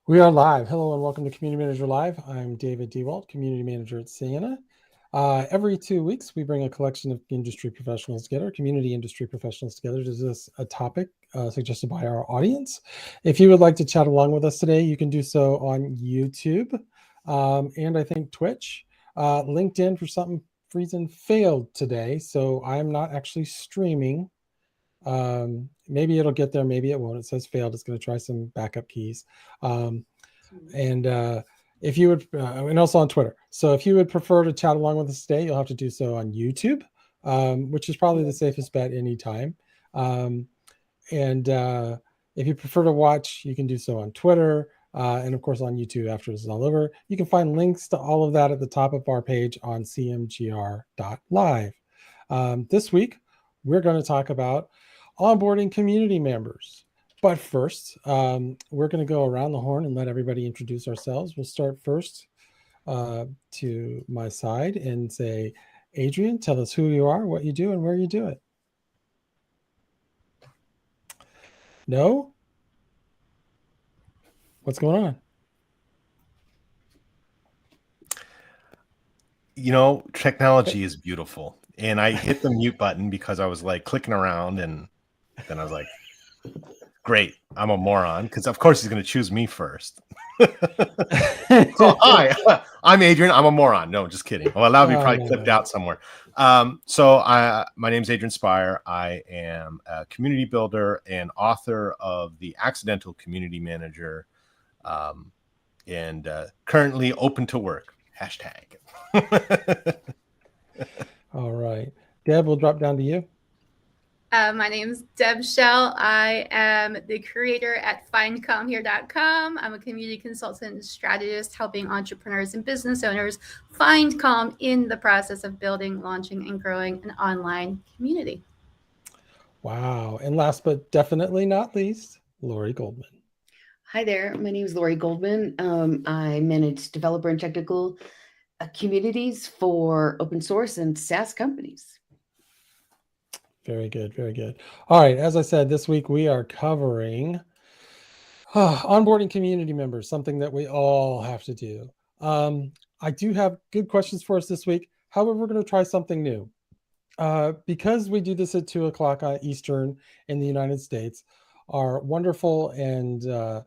We are live. Hello and welcome to Community Manager Live. I'm David Dewalt, Community Manager at Sienna. Every 2 weeks, we bring a collection of industry professionals together, community industry professionals together to discuss a topic suggested by our audience. If you would like to chat along with us today, you can do so on YouTube and I think Twitch. LinkedIn, for some reason, failed today, so I'm not actually streaming. Maybe it'll get there, maybe it won't. It says failed. It's going to try some backup keys. If you would, and also on Twitter. So if you would prefer to chat along with us today, you'll have to do so on YouTube, which is probably the safest bet anytime. If you prefer to watch, you can do so on Twitter. And of course on YouTube after this is all over. You can find links to all of that at the top of our page on cmgr.live. This week, we're going to talk about onboarding community members. But first, we're going to go around the horn and let everybody introduce ourselves. We'll start first to my side and say, Adrian, tell us who you are, what you do, and where you do it. No? What's going on? You know, technology is beautiful. And I hit the mute button because I was like clicking around, and then I was like, great, I'm a moron, because of course he's going to choose me first. So, hi, I'm Adrian. I'm a moron. No, just kidding. Well, that would be probably clipped out somewhere. My name's Adrian Spire. I am a community builder and author of The Accidental Community Manager, and currently open to work. Hashtag. All right. Deb, we'll drop down to you. My name is Deb Shell. I am the creator at findcalmhere.com. I'm a community consultant and strategist helping entrepreneurs and business owners find calm in the process of building, launching, and growing an online community. Wow. And last but definitely not least, Lori Goldman. Hi there. My name is Lori Goldman. I manage developer and technical communities for open source and SaaS companies. Very good. Very good. All right. As I said, this week we are covering onboarding community members, something that we all have to do. I do have good questions for us this week. However, we're going to try something new. Because we do this at 2 o'clock Eastern in the United States, our wonderful and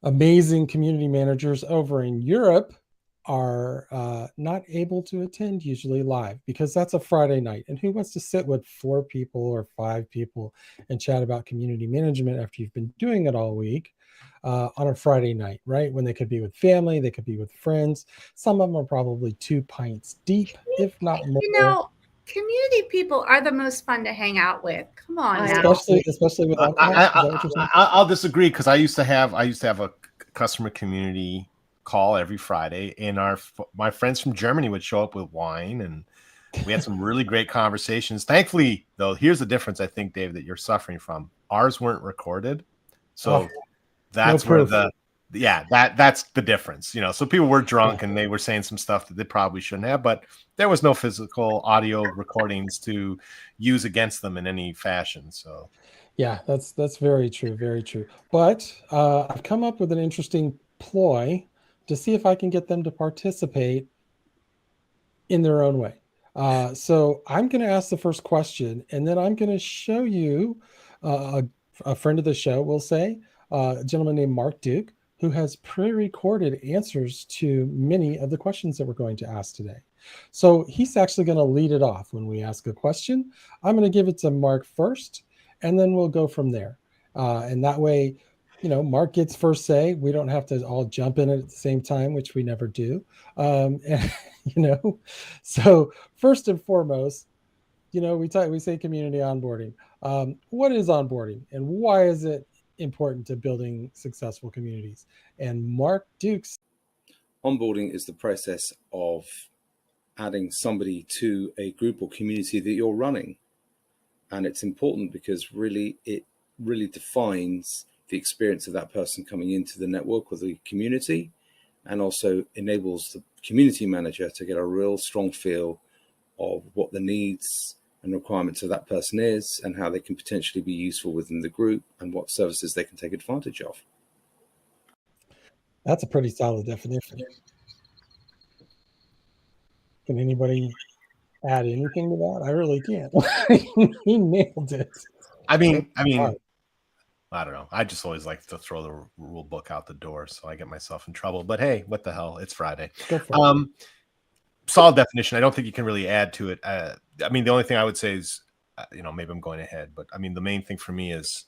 amazing community managers over in Europe are not able to attend usually live because that's a Friday night. And who wants to sit with 4 people or 5 people and chat about community management after you've been doing it all week on a Friday night, right? When they could be with family, they could be with friends. Some of them are probably 2 pints deep, if not more. You know, community people are the most fun to hang out with. Come on, especially with alcohol. I'll disagree because I used to have a customer community call every Friday, and my friends from Germany would show up with wine, and we had some really great conversations. Thankfully, though, here's the difference. I think, Dave, that you're suffering from. Ours weren't recorded, so that's where that's the difference. You know, so people were drunk and they were saying some stuff that they probably shouldn't have, but there was no physical audio recordings to use against them in any fashion. So, yeah, that's very true, very true. But I've come up with an interesting ploy to see if I can get them to participate in their own way. So I'm going to ask the first question, and then I'm going to show you a friend of the show, we'll say, a gentleman named Mark Duke, who has pre-recorded answers to many of the questions that we're going to ask today. So he's actually going to lead it off when we ask a question. I'm going to give it to Mark first, and then we'll go from there. And that way, you know, Mark gets first say. We don't have to all jump in at the same time, which we never do. And, you know, so first and foremost, you know, we say community onboarding. What is onboarding and why is it important to building successful communities? And Mark Dukes. Onboarding is the process of adding somebody to a group or community that you're running. And it's important because it really defines the experience of that person coming into the network or the community, and also enables the community manager to get a real strong feel of what the needs and requirements of that person is and how they can potentially be useful within the group and what services they can take advantage of. That's a pretty solid definition. Can anybody add anything to that? I really can't. He nailed it. I mean, Wow. I don't know. I just always like to throw the rule book out the door, so I get myself in trouble. But hey, what the hell? It's Friday. Go for it. Solid definition. I don't think you can really add to it. I mean, the only thing I would say is, maybe I'm going ahead, but I mean, the main thing for me is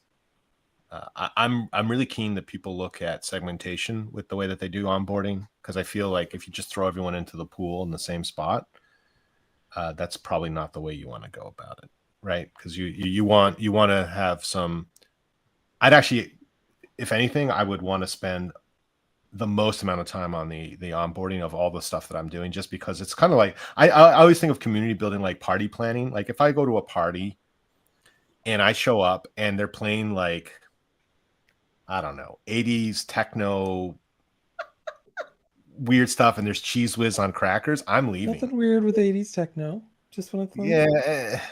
I'm really keen that people look at segmentation with the way that they do onboarding, because I feel like if you just throw everyone into the pool in the same spot, that's probably not the way you want to go about it, right? Because you want to have some. I'd actually, if anything, I would want to spend the most amount of time on the onboarding of all the stuff that I'm doing, just because it's kind of like I always think of community building like party planning. Like if I go to a party and I show up and they're playing like, I don't know, 80s techno weird stuff and there's cheese whiz on crackers, I'm leaving. Nothing weird with 80s techno. Just want to Yeah,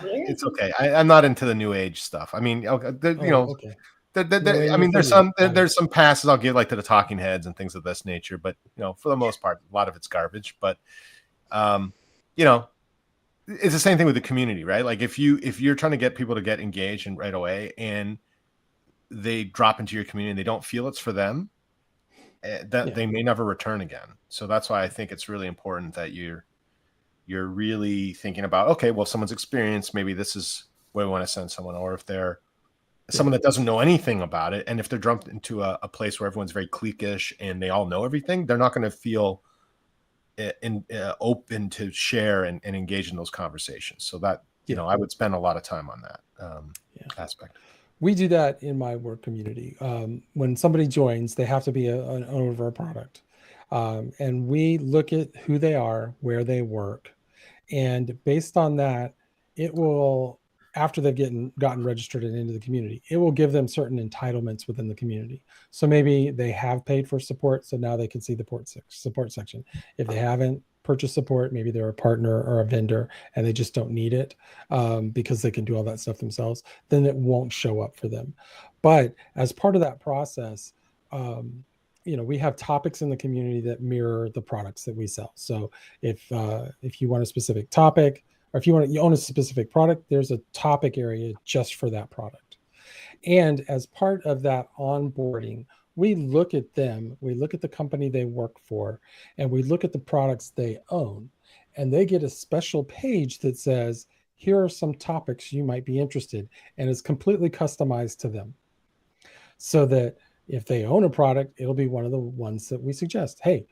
it's okay. I'm not into the new age stuff. I mean, okay, okay. I mean, there's some passes I'll give like to the Talking Heads and things of this nature, but for the most part, a lot of it's garbage. But it's the same thing with the community, right? Like if you're trying to get people to get engaged and right away, and they drop into your community and they don't feel it's for them, they may never return again. So that's why I think it's really important that you're really thinking about, okay, well, if someone's experienced, maybe this is where we want to send someone, or if they're someone that doesn't know anything about it, and if they're jumped into a place where everyone's very cliquish and they all know everything, they're not going to feel open to share and engage in those conversations. So that I would spend a lot of time on that aspect. We do that in my work community. When somebody joins, they have to be an owner of our product, and we look at who they are, where they work, and based on that, it will, after they've gotten registered and into the community, it will give them certain entitlements within the community. So maybe they have paid for support, so now they can see the support section. If they haven't purchased support, maybe they're a partner or a vendor and they just don't need it because they can do all that stuff themselves, then it won't show up for them. But as part of that process, we have topics in the community that mirror the products that we sell. So if you want a specific topic, or if you own a specific product, there's a topic area just for that product. And as part of that onboarding, we look at them, we look at the company they work for, and we look at the products they own. And they get a special page that says, here are some topics you might be interested in, and it's completely customized to them. So that if they own a product, it'll be one of the ones that we suggest. Hey,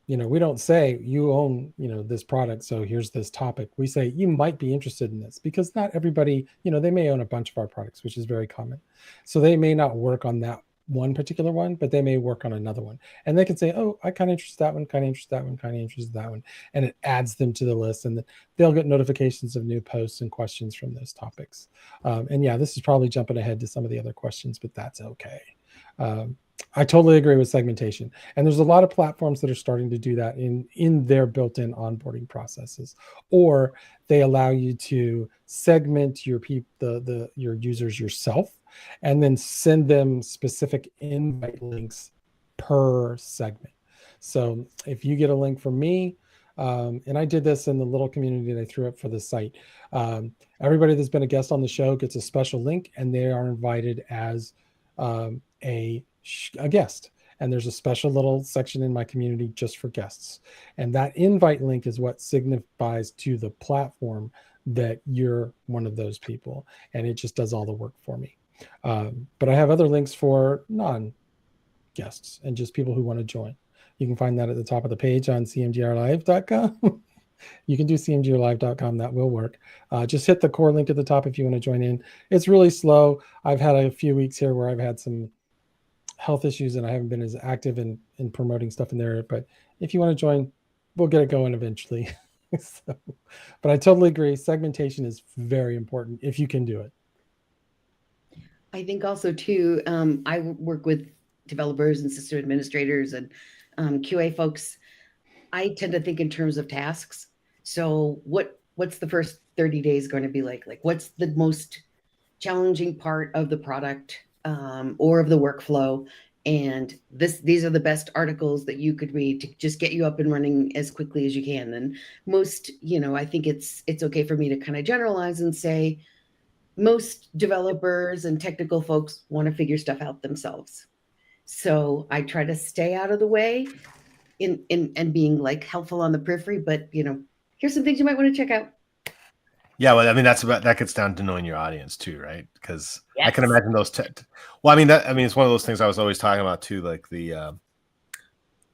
we don't say you own, this product, so here's this topic. We say you might be interested in this, because not everybody, they may own a bunch of our products, which is very common. So they may not work on that one particular one, but they may work on another one. And they can say, oh, I kind of interest that one, kind of interest that one, kind of interested that one. And it adds them to the list, and they'll get notifications of new posts and questions from those topics. This is probably jumping ahead to some of the other questions, but that's okay. I totally agree with segmentation. And there's a lot of platforms that are starting to do that in their built-in onboarding processes, or they allow you to segment your users yourself and then send them specific invite links per segment. So if you get a link from me, and I did this in the little community that I threw up for the site, everybody that's been a guest on the show gets a special link, and they are invited as a guest, and there's a special little section in my community just for guests, and that invite link is what signifies to the platform that you're one of those people, and it just does all the work for me. But I have other links for non-guests and just people who want to join. You can find that at the top of the page on cmgrlive.com. You can do cmgrlive.com. That will work. Just hit the core link at the top if you want to join in. It's really slow. I've had a few weeks here where I've had some health issues and I haven't been as active in promoting stuff in there. But if you want to join, we'll get it going eventually. But I totally agree. Segmentation is very important if you can do it. I think also too, I work with developers and system administrators and QA folks. I tend to think in terms of tasks. So what's the first 30 days going to be like? Like, what's the most challenging part of the product or of the workflow? and these are the best articles that you could read to just get you up and running as quickly as you can. And most, I think it's okay for me to kind of generalize and say most developers and technical folks want to figure stuff out themselves. So I try to stay out of the way and being like helpful on the periphery, but here's some things you might want to check out. Yeah, well, I mean, that gets down to knowing your audience too, right? Because I can Yes. imagine those. Well, I mean, it's one of those things I was always talking about too. Like I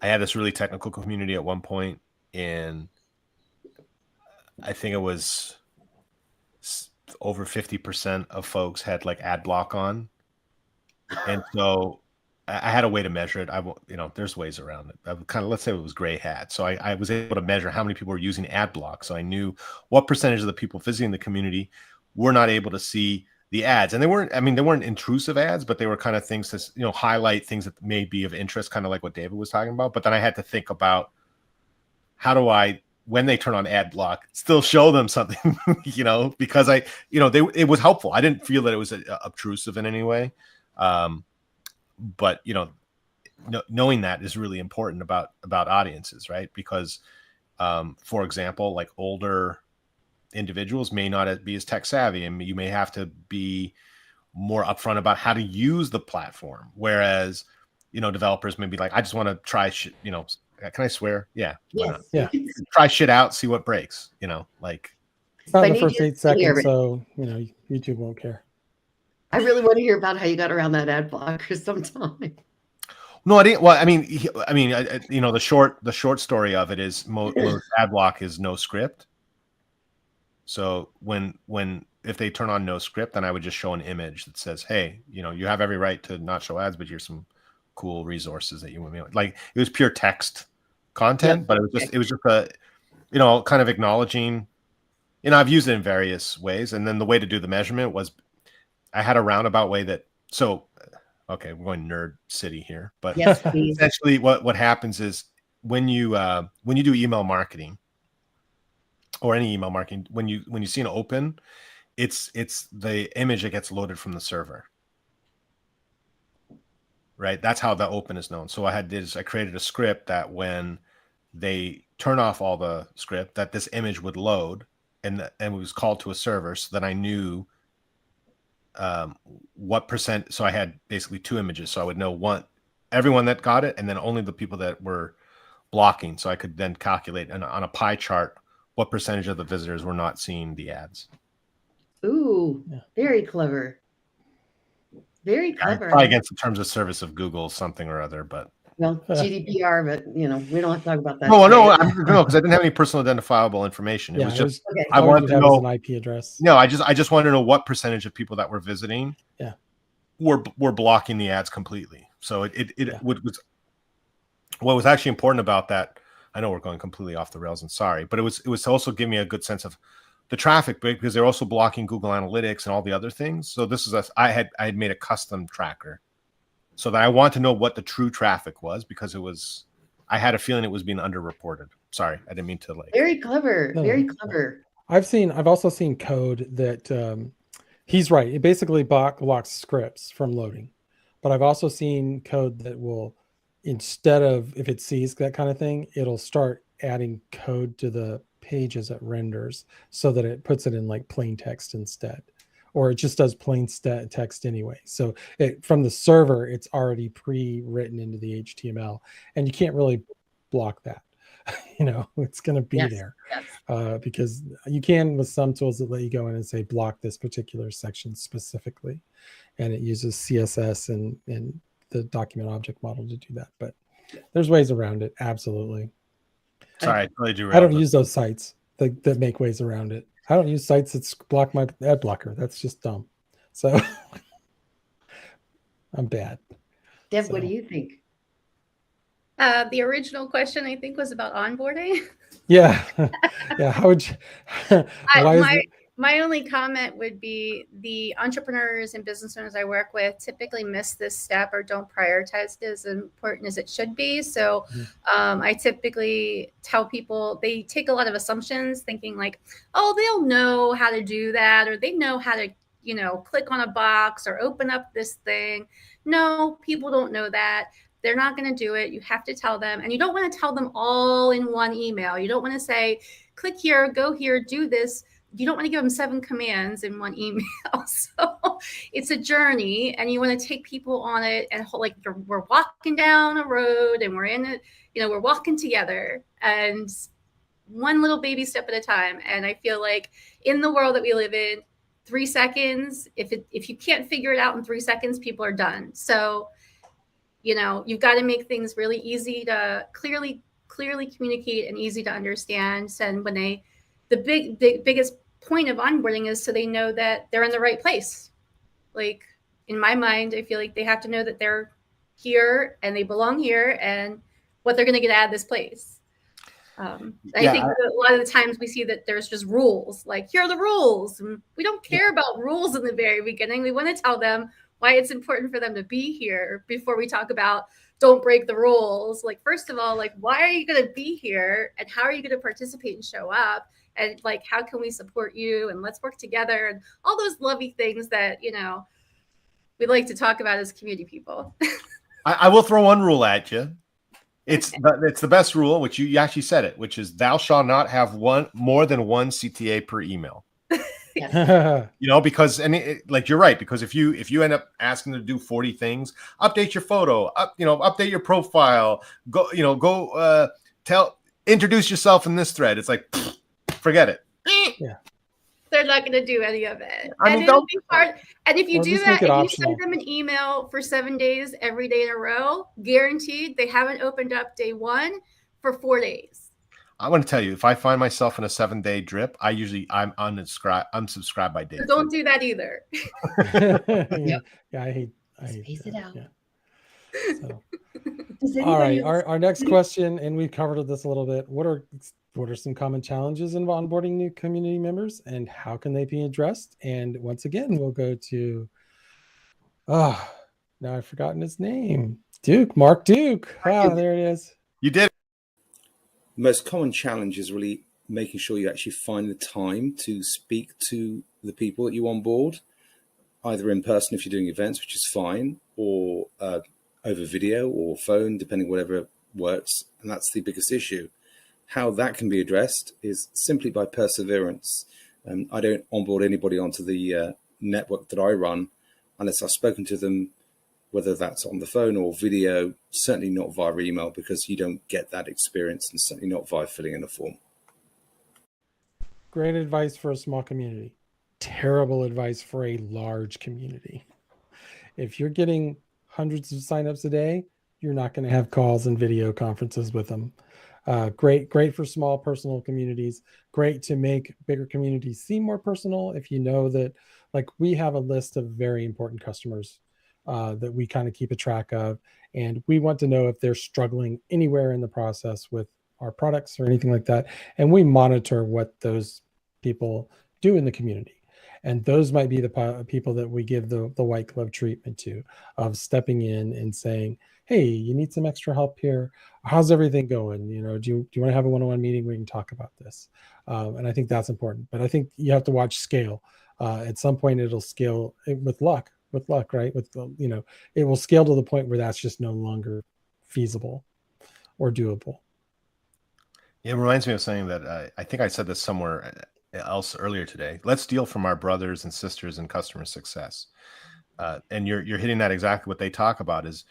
had this really technical community at one point, and I think it was over 50% of folks had like ad block on, and so I had a way to measure it. There's ways around it. I would kind of, let's say it was gray hat. So I was able to measure how many people were using ad block. So I knew what percentage of the people visiting the community were not able to see the ads. And they weren't intrusive ads, but they were kind of things to, highlight things that may be of interest, kind of like what David was talking about. But then I had to think about how do I, when they turn on ad block, still show them something, because it was helpful. I didn't feel that it was obtrusive in any way. But knowing that is really important about audiences, right? Because for example, like older individuals may not be as tech savvy, and you may have to be more upfront about how to use the platform, whereas developers may be like, I just want to try shit. Can I swear? Yeah, Yes. Yeah. Try shit out, see what breaks. Like It's not I in the need first to 8 seconds, hear it. so YouTube won't care. I really want to hear about how you got around that ad blocker sometime. No, I didn't. Well, I mean, the short story of it is most ad block is no script. So if they turn on no script, then I would just show an image that says, hey, you have every right to not show ads, but here's some cool resources that you want me. Like it was pure text content, but it was just a, kind of acknowledging, I've used it in various ways. And then the way to do the measurement was I had a roundabout way that, okay, we're going nerd city here, but Yes, please. essentially what happens is when you do email marketing or any email marketing, when you see an open, it's the image that gets loaded from the server, right? That's how the open is known. So I created a script that when they turn off all the script, that this image would load and it was called to a server, so that I knew what percent. So I had basically 2 images, so I would know everyone that got it, and then only the people that were blocking. So I could then calculate on a pie chart what percentage of the visitors were not seeing the ads. Ooh, very clever. Very clever. Probably against the terms of service of Google something or other, but GDPR, but we don't have to talk about that. No, because I didn't have any personal identifiable information. It was just I wanted to know an IP address. No, I just wanted to know what percentage of people that were visiting were blocking the ads completely. So what was actually important about that, I know we're going completely off the rails, and sorry, but it was to also give me a good sense of the traffic, because they're also blocking Google Analytics and all the other things. So this is I had made a custom tracker so that I want to know what the true traffic was, because I had a feeling it was being underreported. Sorry, I didn't mean to Very clever. Very clever. I've also seen code that he's right. It basically blocks scripts from loading, but I've also seen code that will, instead of, if it sees that kind of thing, it'll start adding code to the pages it renders so that it puts it in like plain text instead, or it just does plain text anyway. So from the server, it's already pre-written into the HTML, and you can't really block that. It's going to be there because you can with some tools that let you go in and say block this particular section specifically, and it uses CSS and the document object model to do that. But there's ways around it. Absolutely. Sorry, I totally do. I don't use those sites that make ways around it. I don't use sites that block my ad blocker. That's just dumb. So I'm bad. Deb, what do you think? The original question, I think, was about onboarding. Yeah. Yeah. How would you? My only comment would be the entrepreneurs and business owners I work with typically miss this step or don't prioritize it as important as it should be. So I typically tell people, they take a lot of assumptions thinking like, oh, they'll know how to do that, or they know how to, click on a box or open up this thing. No, people don't know that. They're not going to do it. You have to tell them. And you don't want to tell them all in one email. You don't want to say, click here, go here, do this. You don't want to give them 7 commands in one email. So it's a journey, and you want to take people on it, and like we're walking down a road, and we're in it, we're walking together, and one little baby step at a time. And I feel like in the world that we live in, 3 seconds, if you can't figure it out in 3 seconds, people are done. So you've got to make things really easy to clearly communicate and easy to understand. And when the biggest point of onboarding is so they know that they're in the right place. Like in my mind, I feel like they have to know that they're here and they belong here and what they're going to get out of this place. I think a lot of the times we see that there's just rules, like here are the rules. And we don't care about rules in the very beginning. We want to tell them why it's important for them to be here before we talk about don't break the rules. Like, first of all, like, why are you going to be here and how are you going to participate and show up? And like, how can we support you? And let's work together and all those lovely things that, we like to talk about as community people. I will throw one rule at you. It's the best rule, which you actually said it, which is thou shalt not have more than one CTA per email. Because like you're right, because if you end up asking to do 40 things, update your photo, update your profile, introduce yourself in this thread. It's like, forget it. Yeah. They're not going to do any of it. And it'll be hard. And if you do that, if optional. you send them an email for 7 days, every day in a row, guaranteed they haven't opened up day 1 for 4 days. I want to tell you, if I find myself in a 7-day drip, I'm unsubscribed by day. So don't do that either. Yeah, I hate Space it out. Yeah. So. All right, our next question, and we've covered this a little bit. What are some common challenges in onboarding new community members, and how can they be addressed? And once again, we'll go to now I've forgotten his name. Mark Duke. There it is. You did. The most common challenge is really making sure you actually find the time to speak to the people that you onboard, either in person if you're doing events, which is fine, or over video or phone, depending whatever works. And that's the biggest issue. How that can be addressed is simply by perseverance. I don't onboard anybody onto the network that I run unless I've spoken to them, whether that's on the phone or video, certainly not via email, because you don't get that experience, and certainly not via filling in a form. Great advice for a small community. Terrible advice for a large community. If you're getting hundreds of signups a day, you're not going to have calls and video conferences with them. Great for small personal communities. Great to make bigger communities seem more personal. If you know that, like, we have a list of very important customers that we kind of keep a track of, and we want to know if they're struggling anywhere in the process with our products or anything like that. And we monitor what those people do in the community. And those might be the people that we give the white glove treatment to, of stepping in and saying, hey, you need some extra help here. How's everything going? Do you want to have a one-on-one meeting? We can talk about this. And I think that's important. But I think you have to watch scale. At some point, it'll scale with luck, right? It will scale to the point where that's just no longer feasible or doable. It reminds me of saying that I think I said this somewhere else earlier today. Let's steal from our brothers and sisters in customer success. And you're hitting that exactly what they talk about is,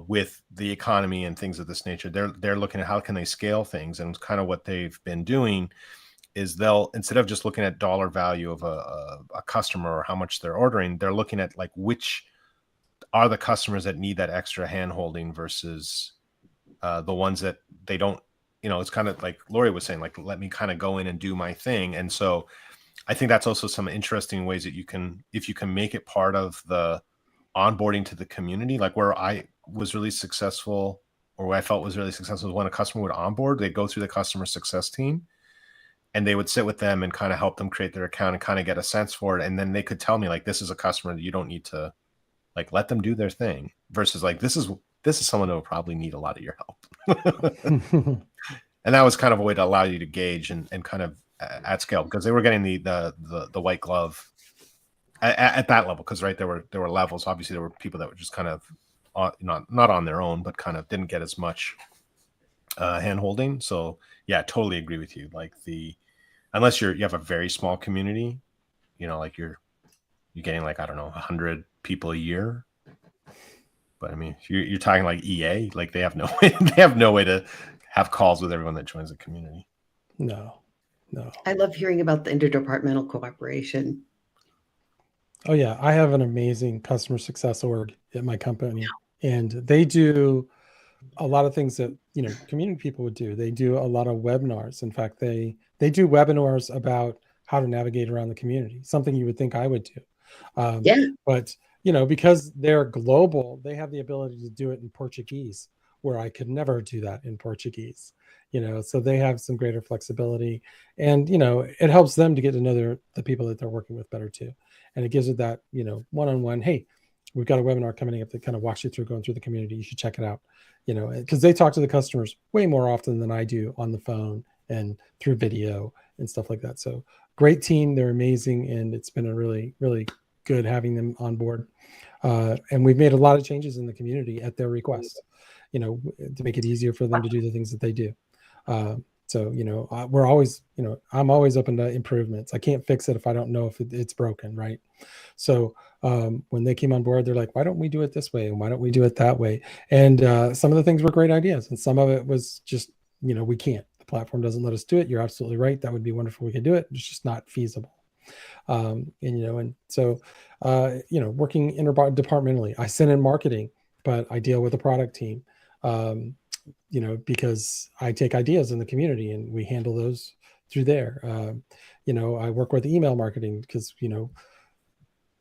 with the economy and things of this nature, they're looking at how can they scale things, and kind of what they've been doing is they'll, instead of just looking at dollar value of a customer or how much they're ordering, they're looking at like which are the customers that need that extra hand holding versus the ones that they don't. It's kind of like Lori was saying, like, let me kind of go in and do my thing. And so I think that's also some interesting ways that if you can make it part of the onboarding to the community, like where I was really successful, or what I felt was really successful, was when a customer would onboard, they'd go through the customer success team and they would sit with them and kind of help them create their account and kind of get a sense for it. And then they could tell me, like, this is a customer that you don't need to, like, let them do their thing, versus like, this is someone who will probably need a lot of your help. And that was kind of a way to allow you to gauge and kind of at scale, because they were getting the white glove at that level, because right, there were levels. Obviously, there were people that were just kind of not on their own, but kind of didn't get as much hand holding. So yeah, I totally agree with you. Like unless you have a very small community, like you're getting like, I don't know, 100 people a year. But I mean, if you're talking like EA, like they have no way to have calls with everyone that joins the community. No. I love hearing about the interdepartmental cooperation. Oh yeah, I have an amazing customer success org at my company, and they do a lot of things that community people would do. They do a lot of webinars. In fact, they do webinars about how to navigate around the community, something you would think I would do. Yeah. But because they're global, they have the ability to do it in Portuguese, where I could never do that in Portuguese. So they have some greater flexibility, and it helps them to get to know the people that they're working with better too. And it gives it that one-on-one, hey, we've got a webinar coming up that kind of walks you through going through the community. You should check it out. Because they talk to the customers way more often than I do on the phone and through video and stuff like that. So great team, they're amazing, and it's been a really, really good having them on board. And we've made a lot of changes in the community at their request, to make it easier for them to do the things that they do. So we're always, I'm always open to improvements. I can't fix it if I don't know if it's broken, right? So when they came on board, they're like, why don't we do it this way, and why don't we do it that way? And some of the things were great ideas, and some of it was just we can't. The platform doesn't let us do it. You're absolutely right. That would be wonderful. We could do it. It's just not feasible. And so working interdepartmentally, I sit in marketing, but I deal with the product team. Because I take ideas in the community and we handle those through there. I work with email marketing because,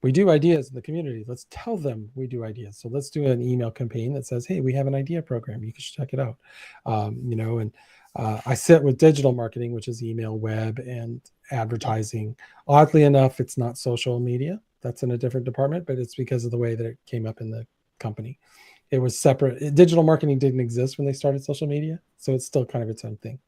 we do ideas in the community. Let's tell them we do ideas. So let's do an email campaign that says, hey, we have an idea program. You can check it out. I sit with digital marketing, which is email, web, and advertising. Oddly enough, it's not social media. That's in a different department, but it's because of the way that it came up in the company. It was separate. Digital marketing didn't exist when they started social media, so it's still kind of its own thing.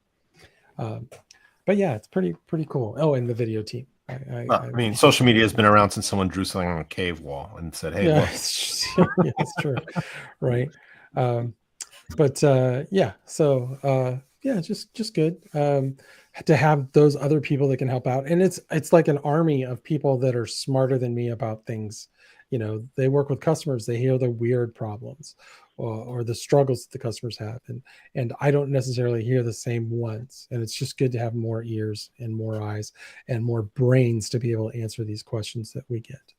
But yeah, it's pretty cool. Oh, and the video team. I mean, social media has been around since someone drew something on a cave wall and said, "Hey, yeah, look." yeah, it's true, right? So just good to have those other people that can help out, and it's like an army of people that are smarter than me about things. They work with customers, they hear the weird problems or the struggles that the customers have. And I don't necessarily hear the same ones. And it's just good to have more ears and more eyes and more brains to be able to answer these questions that we get.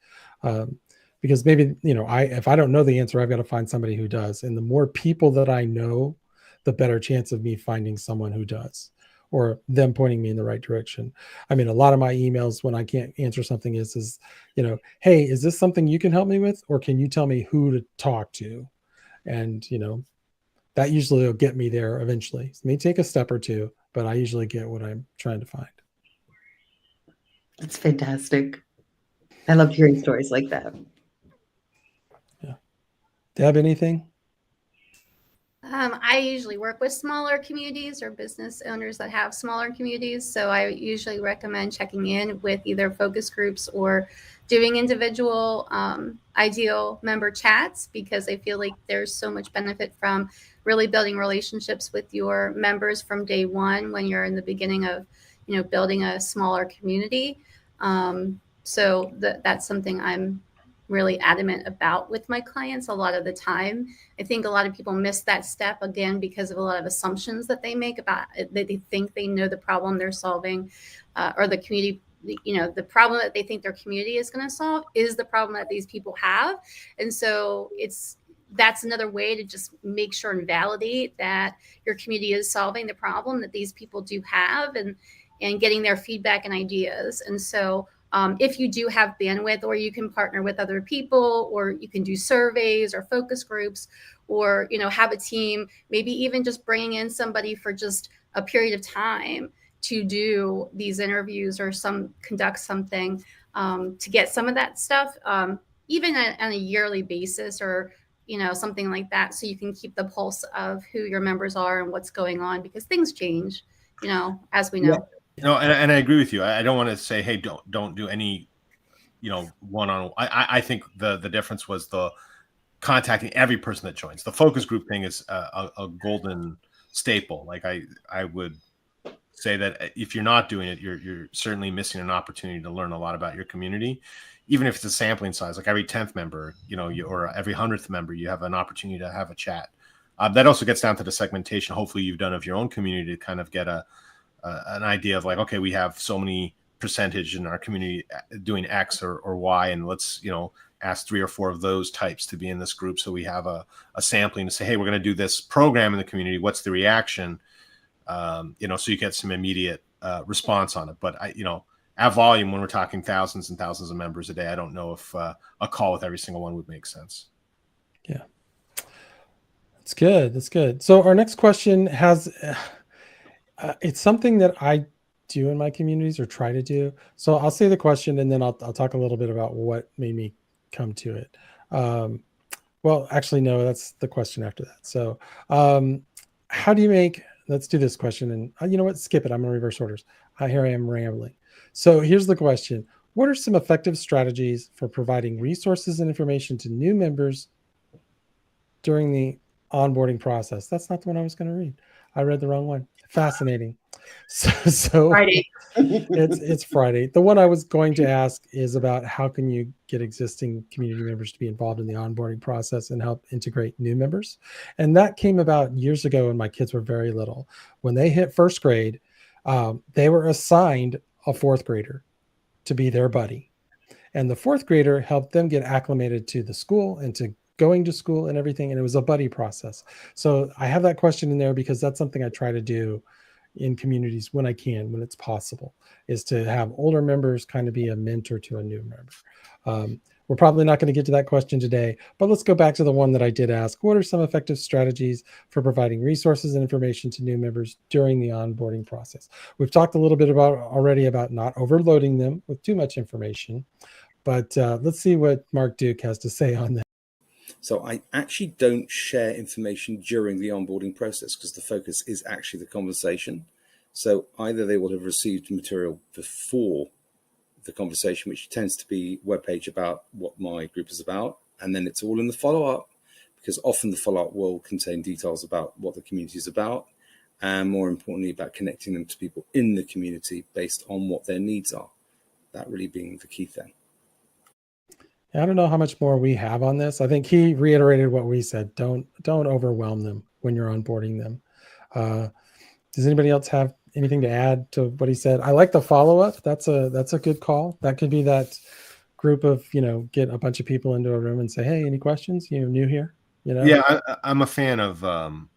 Because maybe, if I don't know the answer, I've got to find somebody who does. And the more people that I know, the better chance of me finding someone who does, or them pointing me in the right direction. I mean, a lot of my emails when I can't answer something is, hey, is this something you can help me with? Or can you tell me who to talk to? And, that usually will get me there eventually. It may take a step or two, but I usually get what I'm trying to find. That's fantastic. I love hearing stories like that. Yeah. Deb, anything? I usually work with smaller communities or business owners that have smaller communities. So I usually recommend checking in with either focus groups or doing individual ideal member chats, because I feel like there's so much benefit from really building relationships with your members from day one when you're in the beginning of, building a smaller community. So that's something I'm really adamant about with my clients a lot of the time. I think a lot of people miss that step again because of a lot of assumptions that they make about it, that they think they know the problem they're solving, or the community, the problem that they think their community is going to solve is the problem that these people have. And so that's another way to just make sure and validate that your community is solving the problem that these people do have, and getting their feedback and ideas. And so if you do have bandwidth, or you can partner with other people, or you can do surveys or focus groups, or, have a team, maybe even just bringing in somebody for just a period of time to do these interviews or conduct something to get some of that stuff, even on a yearly basis, or, something like that. So you can keep the pulse of who your members are and what's going on, because things change, as we know. And I agree with you. I don't want to say, hey, don't do any, one-on-one. I think the difference was the contacting every person that joins. The focus group thing is a golden staple. Like I would say that if you're not doing it, you're certainly missing an opportunity to learn a lot about your community, even if it's a sampling size. Like every 10th member, or every 100th member, you have an opportunity to have a chat. That also gets down to the segmentation. Hopefully, you've done of your own community to kind of get an idea of like, okay, we have so many percentage in our community doing X or Y, and let's ask 3 or 4 of those types to be in this group, so we have a sampling to say, hey, we're going to do this program in the community. What's the reaction? So you get some immediate response on it. But at volume, when we're talking thousands and thousands of members a day, I don't know if a call with every single one would make sense. Yeah, that's good. That's good. So our next question has, it's something that I do in my communities or try to do. So I'll say the question and then I'll talk a little bit about what made me come to it. Well, actually, no, that's the question after that. So how do you make, let's do this question. And you know what? Skip it. I'm going to reverse orders. Here I am rambling. So here's the question. What are some effective strategies for providing resources and information to new members during the onboarding process? That's not the one I was going to read. I read the wrong one. Fascinating. So Friday. it's Friday. The one I was going to ask is about how can you get existing community members to be involved in the onboarding process and help integrate new members? And that came about years ago when my kids were very little. When they hit first grade, they were assigned a 4th grader to be their buddy. And the 4th grader helped them get acclimated to the school and to going to school and everything. And it was a buddy process. So I have that question in there because that's something I try to do in communities when I can, when it's possible, is to have older members kind of be a mentor to a new member. We're probably not going to get to that question today, but let's go back to the one that I did ask. What are some effective strategies for providing resources and information to new members during the onboarding process? We've talked a little bit already about not overloading them with too much information, but let's see what Mark Duke has to say on that. So I actually don't share information during the onboarding process because the focus is actually the conversation. So either they will have received material before the conversation, which tends to be a webpage about what my group is about, and then it's all in the follow-up, because often the follow-up will contain details about what the community is about, and more importantly, about connecting them to people in the community based on what their needs are. That really being the key thing. I don't know how much more we have on this. I think he reiterated what we said. Don't overwhelm them when you're onboarding them. Does anybody else have anything to add to what he said? I like the follow-up. That's a good call. That could be that group of, get a bunch of people into a room and say, hey, any questions? New here? Yeah, I'm a fan of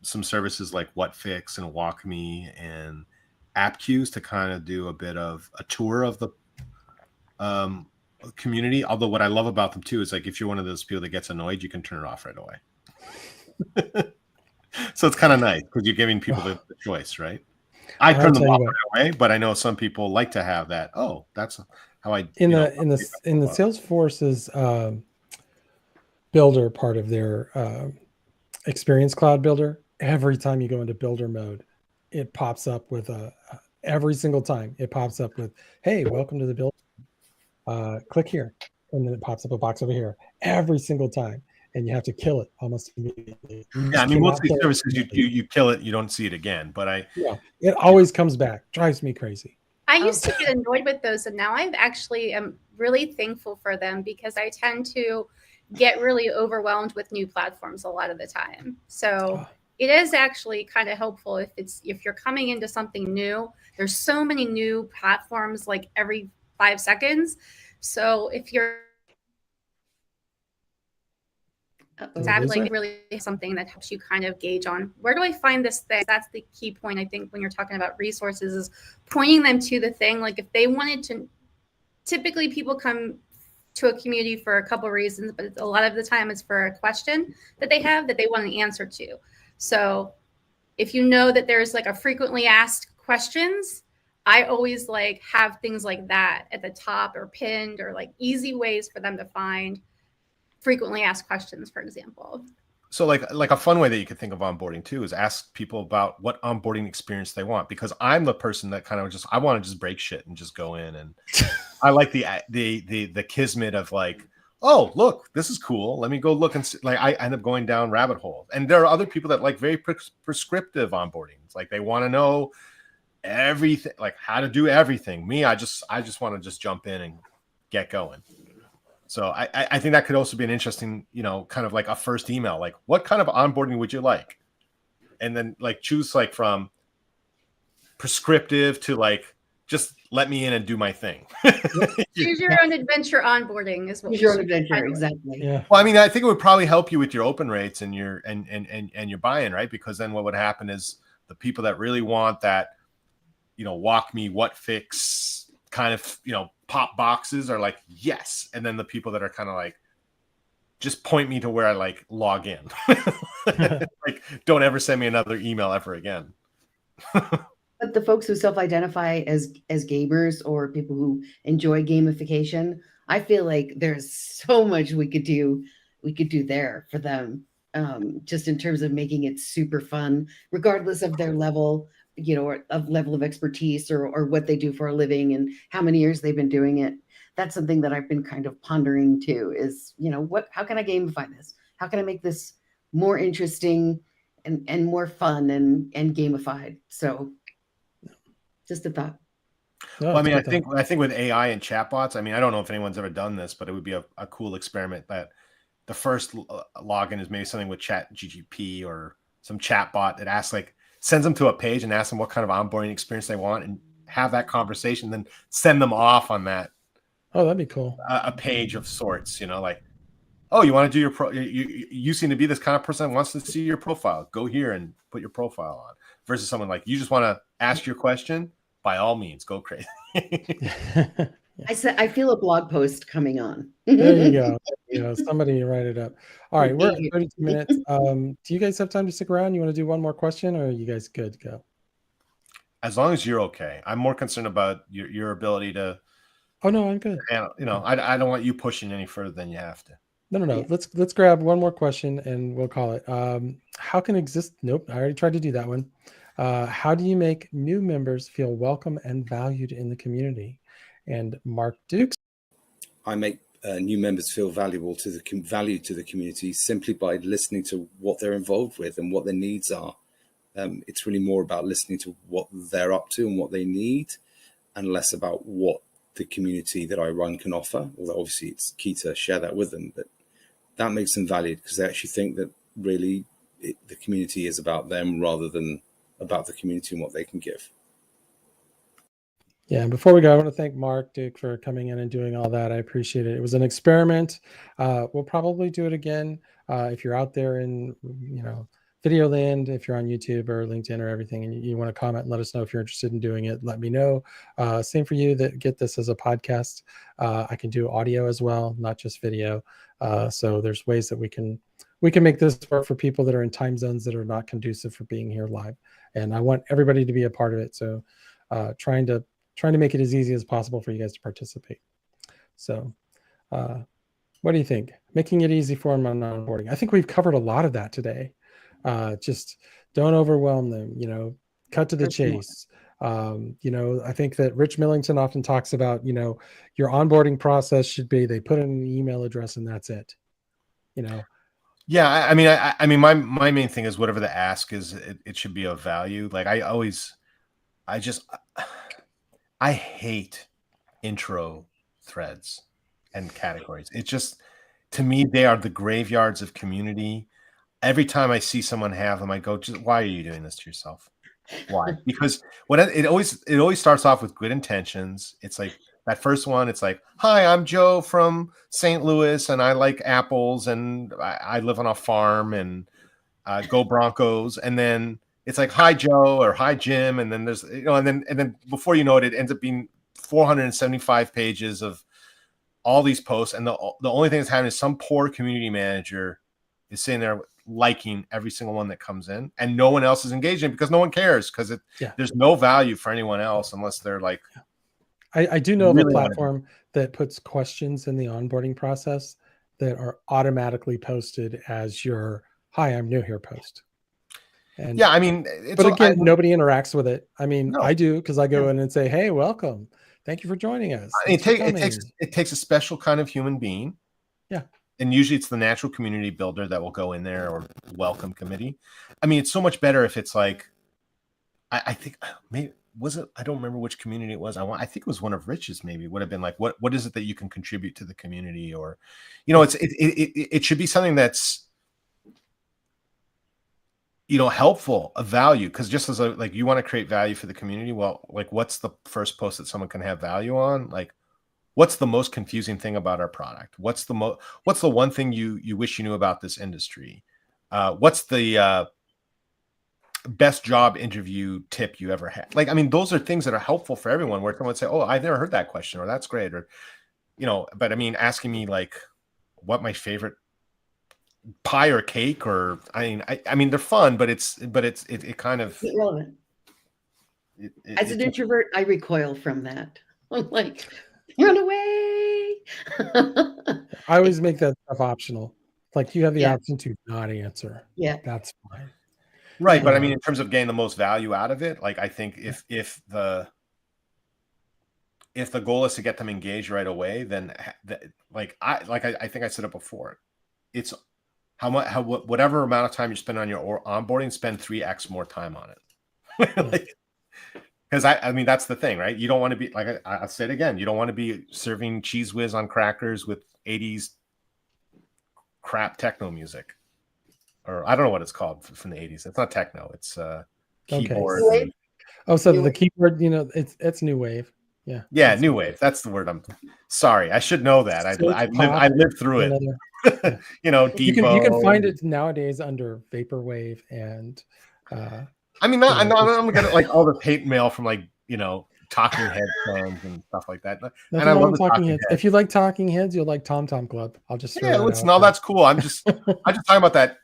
some services like WhatFix and WalkMe and AppQues to kind of do a bit of a tour of the community. Although what I love about them too is like if you're one of those people that gets annoyed, you can turn it off right away. So it's kind of nice because you're giving people the choice, right? I turn them off right away, but I know some people like to have that. Oh, that's how I in the Salesforce's builder part of their Experience Cloud builder. Every time you go into builder mode, it pops up with every single time it pops up with, "Hey, welcome to the builder. Click here," and then it pops up a box over here every single time. And you have to kill it almost immediately. Yeah, I mean, most of these services, you kill it, you don't see it again. But it always comes back. Drives me crazy. I used to get annoyed with those, and now I actually am really thankful for them because I tend to get really overwhelmed with new platforms a lot of the time. So it is actually kind of helpful if you're coming into something new. There's so many new platforms like every 5 seconds. So if you're really something that helps you kind of gauge on where do I find this thing. That's the key point, I think, when you're talking about resources, is pointing them to the thing. Like if they wanted to, typically people come to a community for a couple of reasons, but a lot of the time it's for a question that they have that they want an answer to. So if you know that there's like a frequently asked questions, I always like have things like that at the top or pinned, or like easy ways for them to find frequently asked questions, for example. So like a fun way that you could think of onboarding too is ask people about what onboarding experience they want, because I'm the person that kind of just, I want to just break shit and just go in, and I like the kismet of like, oh, look, this is cool. Let me go look and see. Like I end up going down rabbit holes. And there are other people that like very prescriptive onboarding. It's like they want to know everything, like how to do everything. Me, I just want to just jump in and get going. So I think that could also be an interesting, kind of like a first email, like what kind of onboarding would you like? And then like choose like from prescriptive to like, just let me in and do my thing. Choose your own adventure onboarding is what Choose we your own should adventure, title it. exactly. Yeah. Well, I mean, I think it would probably help you with your open rates and your and your buy-in, right? Because then what would happen is the people that really want that, walk me what fix kind of, pop boxes are like, yes. And then the people that are kind of like, just point me to where I like log in. Like, don't ever send me another email ever again. But the folks who self-identify as gamers or people who enjoy gamification, I feel like there's so much we could do there for them, just in terms of making it super fun, regardless of their level, or of level of expertise or what they do for a living and how many years they've been doing it. That's something that I've been kind of pondering too, is, how can I gamify this? How can I make this more interesting and more fun and gamified? So just a thought. No, Well, I it's mean, a good I think with AI and chatbots, I mean, I don't know if anyone's ever done this, but it would be a cool experiment that the first login is maybe something with Chat GGP or some chatbot that asks, like, sends them to a page and asks them what kind of onboarding experience they want, and have that conversation, then send them off on that. Oh, that'd be cool. A page of sorts, like, oh, you want to do your you seem to be this kind of person that wants to see your profile. Go here and put your profile on. Versus someone like, you just want to ask your question. By all means, go crazy. I feel a blog post coming on. There you go. Somebody write it up. All right, we're at 32 minutes. Do you guys have time to stick around? You want to do one more question, or are you guys good to go? As long as you're okay. I'm more concerned about your ability to. Oh no, I'm good. I don't want you pushing any further than you have to. No. Yeah. Let's grab one more question and we'll call it. How can exist? Nope, I already tried to do that one. How do you make new members feel welcome and valued in the community? And Mark Dukes. I make new members feel valued to the community simply by listening to what they're involved with and what their needs are. It's really more about listening to what they're up to and what they need, and less about what the community that I run can offer. Although obviously it's key to share that with them, but that makes them valued because they actually think that really the community is about them rather than about the community and what they can give. Yeah, and before we go, I want to thank Mark Duke for coming in and doing all that. I appreciate it. It was an experiment. We'll probably do it again. If you're out there in, video land, if you're on YouTube or LinkedIn or everything, and you want to comment and let us know if you're interested in doing it, let me know. Same for you that get this as a podcast. I can do audio as well, not just video. So there's ways that we can make this work for people that are in time zones that are not conducive for being here live. And I want everybody to be a part of it. So trying to make it as easy as possible for you guys to participate. So what do you think? Making it easy for them on onboarding. I think we've covered a lot of that today. Just don't overwhelm them, cut to the chase. I think that Rich Millington often talks about, your onboarding process should be, they put in an email address and that's it. Yeah, I mean, my main thing is whatever the ask is, it should be of value. Like I hate intro threads and categories. It just, to me, they are the graveyards of community. Every time I see someone have them, I go, just, why are you doing this to yourself? Why? Because it always starts off with good intentions. It's like that first one. It's like, hi, I'm Joe from St. Louis, and I like apples, and I live on a farm, and go Broncos. And then it's like, hi, Joe, or hi, Jim. And then there's, and then before you know it, it ends up being 475 pages of all these posts. And the only thing that's happening is some poor community manager is sitting there liking every single one that comes in, and no one else is engaging because no one cares, because there's no value for anyone else unless they're like. I do know of a platform that puts questions in the onboarding process that are automatically posted as your "Hi, I'm new here" post. And Yeah, I mean, it's but again, nobody interacts with it. I mean, No. I do, because I go in and say, "Hey, welcome. Thank you for joining us. it, Thanks for it takes a special kind of human being. Yeah. And usually it's the natural community builder that will go in there, or welcome committee. I mean, it's so much better if it's like, I think maybe was it, I don't remember which community it was. I think it was one of Rich's, maybe would have been like, what is it that you can contribute to the community? Or, it should be something that's, helpful, of value. Cause just as like, you want to create value for the community. Well, like, what's the first post that someone can have value on? Like, what's the most confusing thing about our product? What's the one thing you wish you knew about this industry? What's the best job interview tip you ever had? Like, I mean, those are things that are helpful for everyone, where someone would say, "Oh, I've never heard that question," or "That's great," or, but I mean, asking me like what my favorite pie or cake, or I mean, they're fun, but it kind of, Irrelevant. As an introvert, I recoil from that. I'm like, run away. I always make that stuff optional. Like, you have the Yeah. option to not answer. Yeah. That's fine. right. Yeah. But I mean, in terms of getting the most value out of it, like, I think if the goal is to get them engaged right away, then I think I said it before, it's whatever amount of time you spend on your onboarding, spend 3x more time on it. Because I mean, that's the thing, right? You don't want to be, like, I'll say it again, you don't want to be serving cheese whiz on crackers with 80s crap techno music, or I don't know what it's called from the 80s. It's not techno, it's keyboard. Okay. Oh, so New the keyboard, it's new wave. Yeah. Yeah, new wave. That's the word. I'm sorry. I should know that. I lived through it. Yeah. You Devo. can find it nowadays under vaporwave and. I mean, I'm gonna like all the hate mail from Talking Head fans and stuff like that. And I love the Talking Heads. If you like Talking Heads, you'll like Tom Tom Club. I'll just that's cool. I'm just talking about that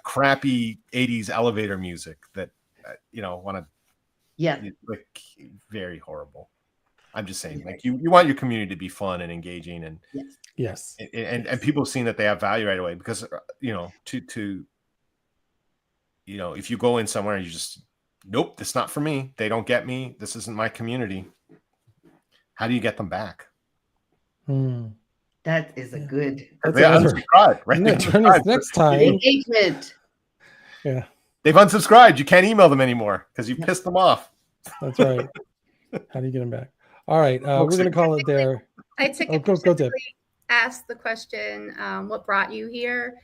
crappy 80s elevator music that want to like very horrible. I'm just saying, like, you want your community to be fun and engaging, and yes, and people seeing that they have value right away, because if you go in somewhere and you just, nope, this is not for me, they don't get me, this isn't my community, how do you get them back? That is a good. They unsubscribed, right? Next time. Engagement. Yeah. They've unsubscribed. You can't email them anymore because you pissed them off. That's right. How do you get them back? All right. We're going to call it there. I typically ask the question, what brought you here?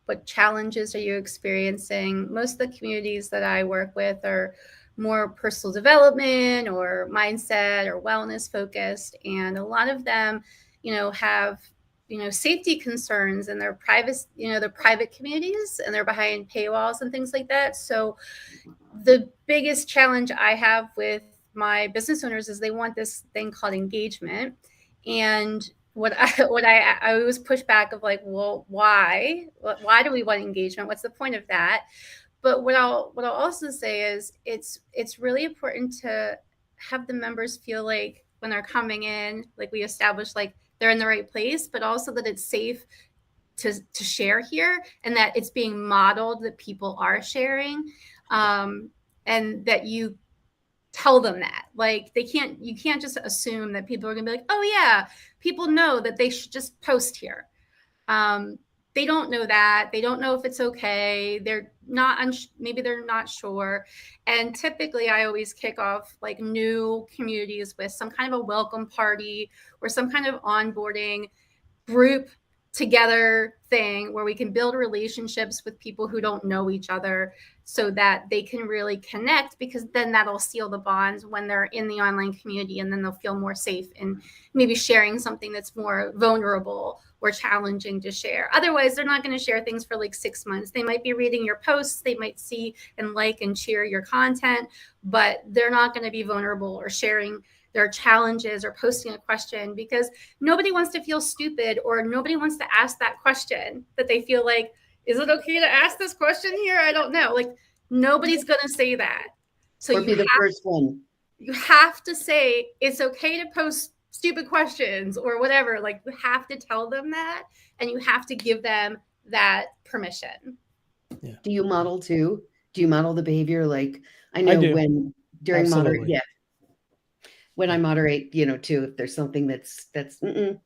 What challenges are you experiencing? Most of the communities that I work with are more personal development or mindset or wellness focused. And a lot of them, have, safety concerns in their private communities, and they're behind paywalls and things like that. So the biggest challenge I have with my business owners is they want this thing called engagement. And what I always push back of, like, well, why do we want engagement? What's the point of that? But what I'll also say is it's really important to have the members feel like when they're coming in, like, we establish, like, they're in the right place, but also that it's safe to share here, and that it's being modeled that people are sharing, and that you tell them that, like, you can't just assume that people are gonna be like, oh yeah, people know that they should just post here. They don't know that. They don't know if it's okay. They're not, maybe they're not sure. And typically I always kick off, like, new communities with some kind of a welcome party or some kind of onboarding group together thing where we can build relationships with people who don't know each other, so that they can really connect, because then that'll seal the bonds when they're in the online community, and then they'll feel more safe in maybe sharing something that's more vulnerable or challenging to share. Otherwise, they're not going to share things for like 6 months. They might be reading your posts, they might see and like and cheer your content, but they're not going to be vulnerable or sharing their challenges or posting a question, because nobody wants to feel stupid, or nobody wants to ask that question that they feel like, is it okay to ask this question here? I don't know. Like, nobody's going to say that. So Or be the first one. You have to say it's okay to post stupid questions or whatever. Like, you have to tell them that, and you have to give them that permission. Do you model too? Do you model the behavior? Like I I know do. when during moderate, Absolutely. yeah. When I moderate, too, if there's something that's the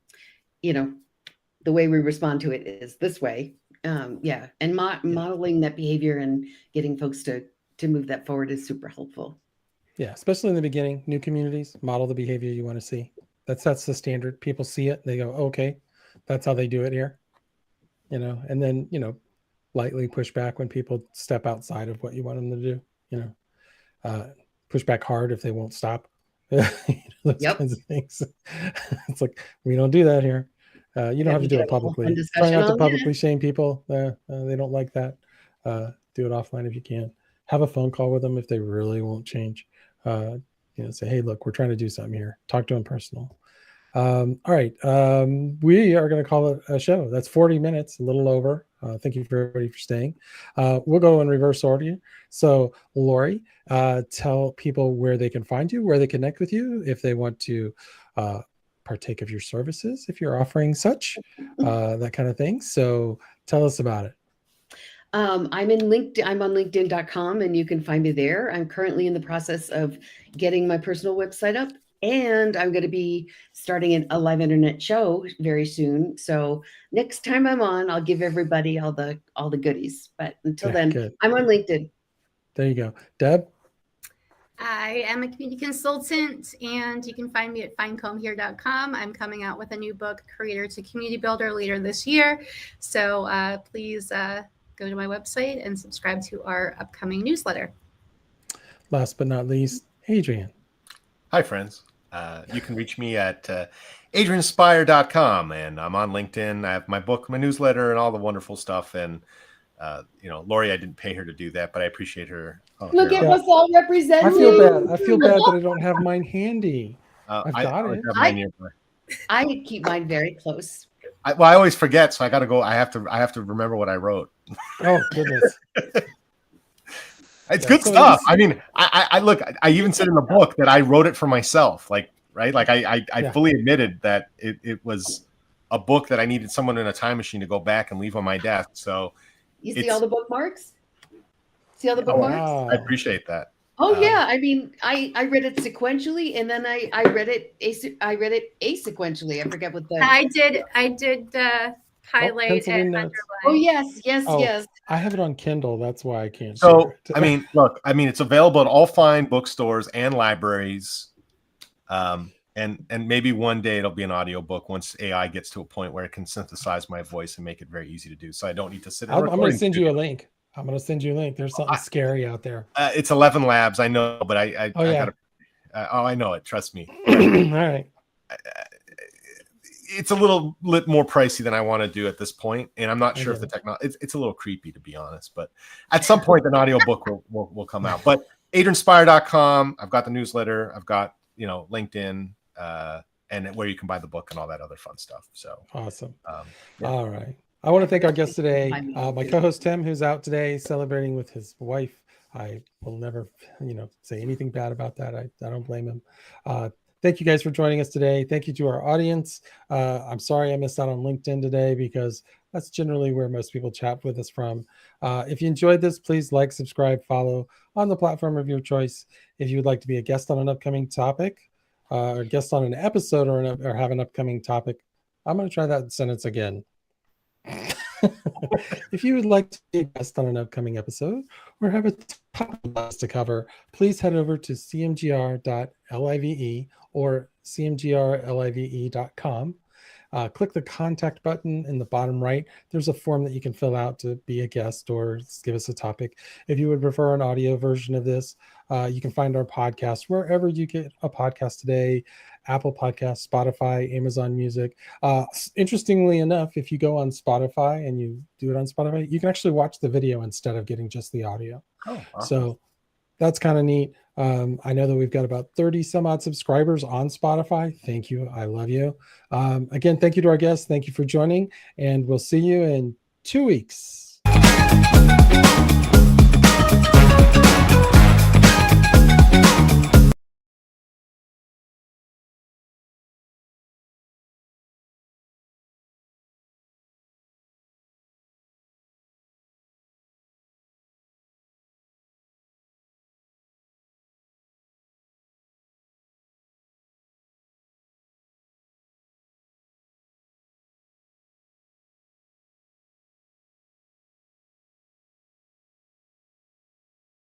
way we respond to it is this way. Yeah, and modeling that behavior and getting folks to move that forward is super helpful. Yeah, especially in the beginning, new communities, model the behavior you want to see. That sets the standard. People see it, they go, okay, that's how they do it here. And then, lightly push back when people step outside of what you want them to do, push back hard if they won't stop. Those Yep. kinds of things. It's like, we don't do that here. You don't have to do it publicly. Try not to publicly shame people. They don't like that. Do it offline if you can. Have a phone call with them if they really won't change. Say, hey, look, we're trying to do something here. Talk to them personal. All right. We are going to call it a show. That's 40 minutes, a little over. Thank you for everybody for staying. We'll go in reverse order. So, Lori, tell people where they can find you, where they connect with you, if they want to partake of your services, if you're offering such, that kind of thing. So, tell us about it. I'm in LinkedIn. I'm on LinkedIn.com, and you can find me there. I'm currently in the process of getting my personal website up, and I'm going to be starting a live internet show very soon. So next time I'm on, I'll give everybody all the goodies. But until then, good. I'm on LinkedIn. There you go, Deb. I am a community consultant, and you can find me at findcombhere.com. I'm coming out with a new book, Creator to Community Builder, later this year. So please go to my website and subscribe to our upcoming newsletter. Last but not least, Adrian. Hi, friends. You can reach me at adrianspire.com, and I'm on LinkedIn. I have my book, my newsletter, and all the wonderful stuff. And, Lori, I didn't pay her to do that, but I appreciate her. Look at us all representing. I feel bad. I feel bad that I don't have mine handy. I've got it. I keep mine very close. I always forget, so I got to go. I have to remember what I wrote. Oh, goodness. It's good stuff. I mean, I look, I even said in the book that I wrote it for myself, right? Like I fully admitted that it was a book that I needed someone in a time machine to go back and leave on my desk. So you see all the bookmarks? See all the bookmarks? Wow. I appreciate that. Oh yeah. I mean, I read it sequentially, and then I read it asequentially. I forget what I did highlight and underline. Oh yes. I have it on Kindle. That's why I can't. So I mean, look, it's available at all fine bookstores and libraries. And maybe one day it'll be an audiobook once AI gets to a point where it can synthesize my voice and make it very easy to do. So I don't need to sit. I'm going to send you a link. There's something scary out there. It's 11 Labs. I know, but I gotta. I know it. Trust me. All right. It's a little more pricey than I want to do at this point, and I'm not sure if the technology. It's a little creepy, to be honest. But at some point, an audiobook will come out. But adrianspire.com. I've got the newsletter. I've got LinkedIn, and where you can buy the book and all that other fun stuff. So awesome. All right. I want to thank our guest today, my co-host Tim, who's out today celebrating with his wife. I will never, say anything bad about that. I don't blame him. Thank you guys for joining us today. Thank you to our audience. I'm sorry I missed out on LinkedIn today because that's generally where most people chat with us from. If you enjoyed this, please like, subscribe, follow on the platform of your choice. If you would like to be a guest on an upcoming topic, or guest on an episode or have an upcoming topic, I'm going to try that sentence again. If you would like to be a guest on an upcoming episode or have a topic to cover, please head over to cmgr.live or cmgrlive.com. Click the contact button in the bottom right. There's a form that you can fill out to be a guest or give us a topic. If you would prefer an audio version of this, you can find our podcast wherever you get a podcast today: Apple Podcasts, Spotify, Amazon Music. Interestingly enough, if you go on Spotify and you do it on Spotify, you can actually watch the video instead of getting just the audio. Oh, wow. So that's kind of neat. I know that we've got about 30 some odd subscribers on Spotify. Thank you. I love you. Again, thank you to our guests. Thank you for joining, and we'll see you in 2 weeks.